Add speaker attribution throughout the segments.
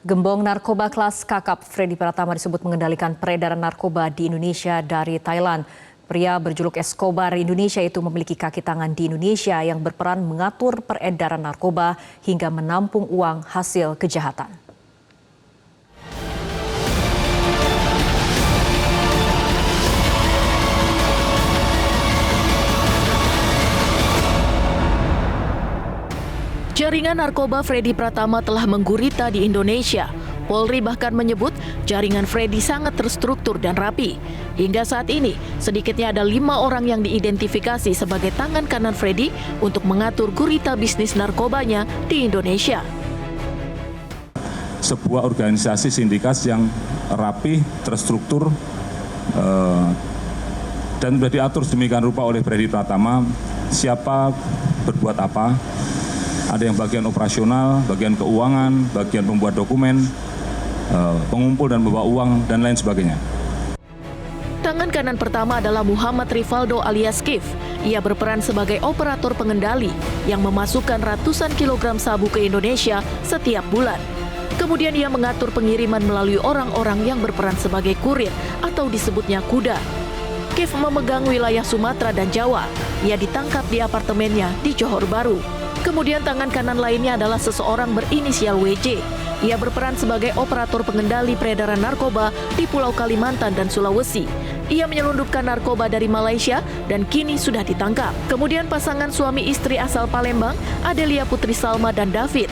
Speaker 1: Gembong narkoba kelas kakap Freddy Pratama disebut mengendalikan peredaran narkoba di Indonesia dari Thailand. Pria berjuluk Escobar Indonesia itu memiliki kaki tangan di Indonesia yang berperan mengatur peredaran narkoba hingga menampung uang hasil kejahatan.
Speaker 2: Jaringan narkoba Freddy Pratama telah menggurita di Indonesia. Polri bahkan menyebut jaringan Freddy sangat terstruktur dan rapi. Hingga saat ini, sedikitnya ada 5 orang yang diidentifikasi sebagai tangan kanan Freddy untuk mengatur gurita bisnis narkobanya di Indonesia.
Speaker 3: Sebuah organisasi sindikas yang rapi, terstruktur, dan sudah diatur sedemikian rupa oleh Freddy Pratama, siapa berbuat apa. Ada yang bagian operasional, bagian keuangan, bagian pembuat dokumen, pengumpul dan membawa uang, dan lain sebagainya.
Speaker 2: Tangan kanan pertama adalah Muhammad Rivaldo alias Kif. Ia berperan sebagai operator pengendali yang memasukkan ratusan kilogram sabu ke Indonesia setiap bulan. Kemudian ia mengatur pengiriman melalui orang-orang yang berperan sebagai kurir atau disebutnya kuda. Kif memegang wilayah Sumatera dan Jawa. Ia ditangkap di apartemennya di Johor Baru. Kemudian tangan kanan lainnya adalah seseorang berinisial WJ. Ia berperan sebagai operator pengendali peredaran narkoba di Pulau Kalimantan dan Sulawesi. Ia menyelundupkan narkoba dari Malaysia dan kini sudah ditangkap. Kemudian pasangan suami istri asal Palembang, Adelia Putri Salma dan David.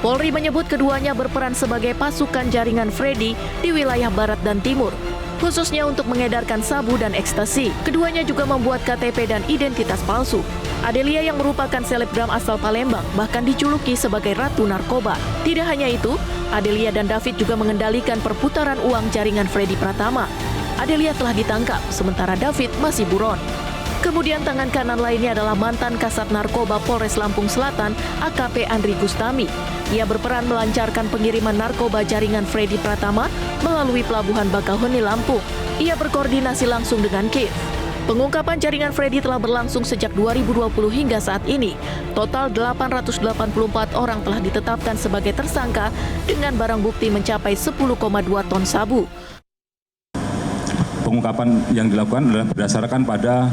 Speaker 2: Polri menyebut keduanya berperan sebagai pasukan jaringan Freddy di wilayah barat dan timur, khususnya untuk mengedarkan sabu dan ekstasi. Keduanya juga membuat KTP dan identitas palsu. Adelia yang merupakan selebgram asal Palembang bahkan dijuluki sebagai Ratu Narkoba. Tidak hanya itu, Adelia dan David juga mengendalikan perputaran uang jaringan Freddy Pratama. Adelia telah ditangkap, sementara David masih buron. Kemudian tangan kanan lainnya adalah mantan Kasat Narkoba Polres Lampung Selatan, AKP Andri Gustami. Ia berperan melancarkan pengiriman narkoba jaringan Freddy Pratama melalui Pelabuhan Bakauheni, Lampung. Ia berkoordinasi langsung dengan Kif. Pengungkapan jaringan Freddy telah berlangsung sejak 2020 hingga saat ini. Total 884 orang telah ditetapkan sebagai tersangka dengan barang bukti mencapai 10,2 ton sabu.
Speaker 3: Pengungkapan yang dilakukan adalah berdasarkan pada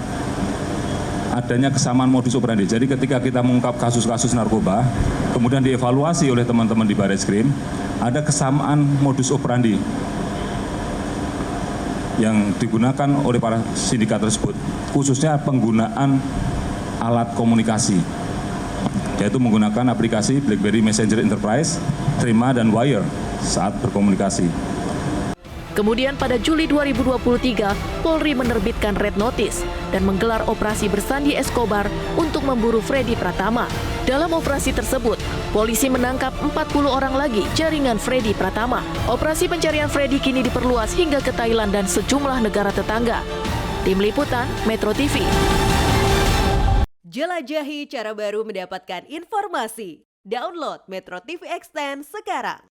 Speaker 3: adanya kesamaan modus operandi. Jadi ketika kita mengungkap kasus-kasus narkoba, kemudian dievaluasi oleh teman-teman di Barreskrim, ada kesamaan modus operandi yang digunakan oleh para sindikat tersebut, khususnya penggunaan alat komunikasi, yaitu menggunakan aplikasi BlackBerry Messenger Enterprise, Threema, dan Wire saat berkomunikasi.
Speaker 2: Kemudian pada Juli 2023, Polri menerbitkan Red Notice dan menggelar operasi bersandi Escobar untuk memburu Freddy Pratama. Dalam operasi tersebut, polisi menangkap 40 orang lagi jaringan Freddy Pratama. Operasi pencarian Freddy kini diperluas hingga ke Thailand dan sejumlah negara tetangga. Tim Liputan, Metro TV.
Speaker 4: Jelajahi cara baru mendapatkan informasi. Download Metro TV Extend sekarang.